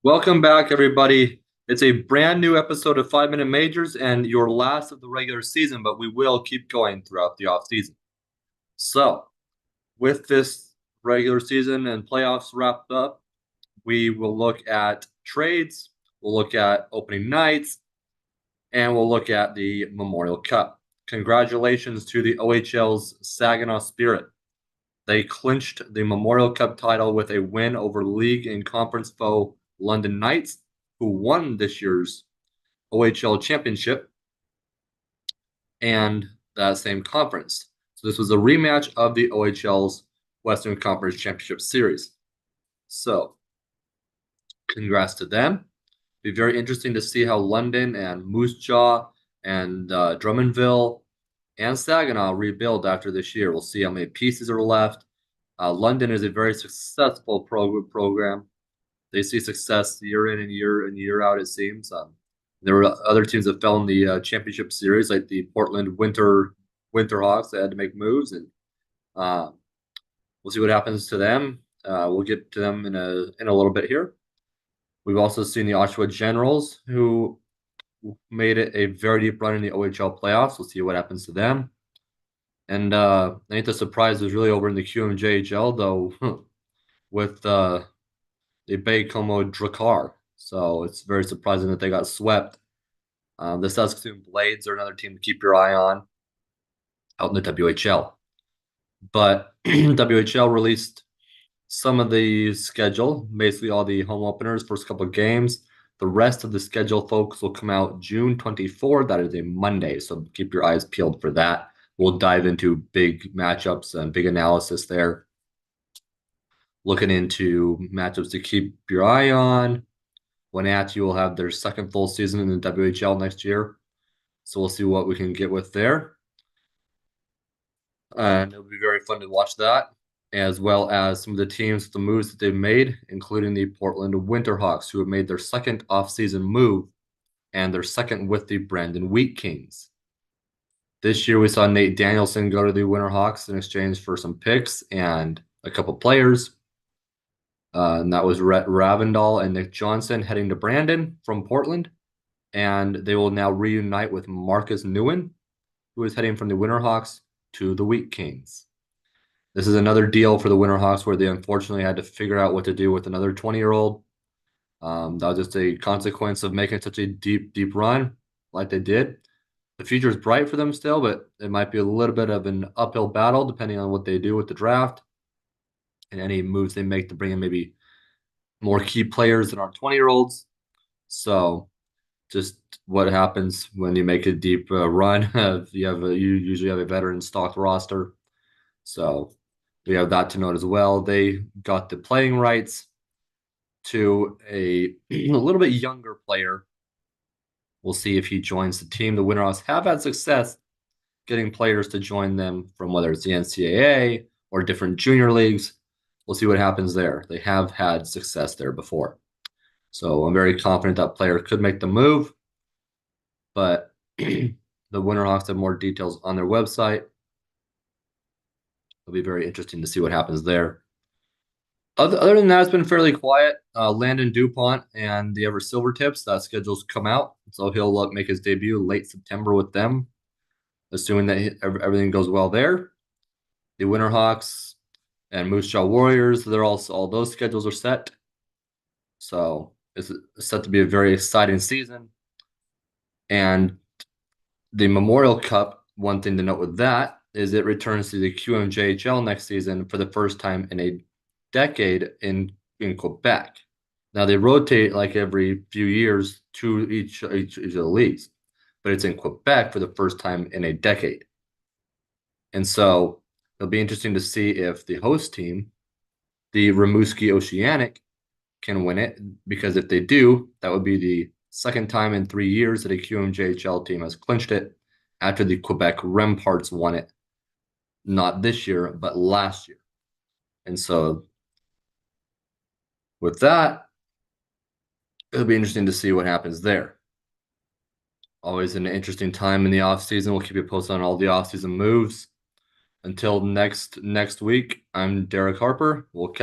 Welcome back, everybody. It's a brand new episode of 5 Minute Majors and your last of the regular season, but we will keep going throughout the off season. So, with this regular season and playoffs wrapped up, we will look at trades, we'll look at opening nights, and we'll look at the Memorial Cup. Congratulations to the OHL's Saginaw Spirit. They clinched the Memorial Cup title with a win over league and conference foe London Knights, who won this year's OHL championship and that same conference. So this was a rematch of the OHL's Western Conference Championship Series. So congrats to them. Be very interesting to see how London and Moose Jaw and Drummondville and Saginaw rebuild after this year. We'll see how many pieces are left. London is a very successful program. They see success year in and year out, it seems. There were other teams that fell in the championship series, like the Portland Winterhawks, that had to make moves, and uh, we'll see what happens to them. We'll get to them in a little bit here. We've also seen the Oshawa Generals, who made it a very deep run in the OHL playoffs. We'll see what happens to them. And I think the surprise was really over in the QMJHL, though, with the Baie-Comeau Drakkar. So it's very surprising that they got swept. The Saskatoon Blades are another team to keep your eye on out in the WHL. But WHL released some of the schedule, basically all the home openers, first couple of games. The rest of the schedule, folks, will come out June 24th. That is a Monday, so keep your eyes peeled for that. We'll dive into big matchups and big analysis there. Looking into matchups to keep your eye on. Wenatchee will have their second full season in the WHL next year. So we'll see what we can get with there. And it'll be very fun to watch that, as well as some of the teams, the moves that they've made, including the Portland Winterhawks, who have made their second offseason move and their second with the Brandon Wheat Kings. This year, we saw Nate Danielson go to the Winterhawks in exchange for some picks and a couple players. And that was Rhett Ravendal and Nick Johnson heading to Brandon from Portland. And they will now reunite with Marcus Nguyen, who is heading from the Winterhawks to the Wheat Kings. This is another deal for the Winterhawks where they unfortunately had to figure out what to do with another 20-year-old. That was just a consequence of making such a deep run like they did. The future is bright for them still, but it might be a little bit of an uphill battle depending on what they do with the draft and any moves they make to bring in maybe more key players than our 20-year-olds. So just what happens when you make a deep run. You usually have a veteran stocked roster. So we have that to note as well. They got the playing rights to a little bit younger player. We'll see if he joins the team. The Winterhawks have had success getting players to join them from whether it's the NCAA or different junior leagues. We'll see what happens there. They have had success there before. So I'm very confident that player could make the move, but the Winterhawks have more details on their website. It'll be very interesting to see what happens there. Other than that, it's been fairly quiet. Landon DuPont and the Ever Silvertips, that schedule's come out. So he'll make his debut late September with them, assuming that everything goes well there. The Winterhawks and Moose Jaw Warriors, all those schedules are set. So it's set to be a very exciting season. And the Memorial Cup, one thing to note with that is it returns to the QMJHL next season for the first time in a decade in Quebec. Now they rotate like every few years to each of the leagues, but it's in Quebec for the first time in a decade. And so it'll be interesting to see if the host team, the Rimouski Oceanic, can win it, because if they do, that would be the second time in 3 years that a QMJHL team has clinched it after the Quebec Remparts won it, not this year, but last year. And so with that, it'll be interesting to see what happens there. Always an interesting time in the offseason. We'll keep you posted on all the offseason moves. Until next week, I'm Derek Harper. We'll catch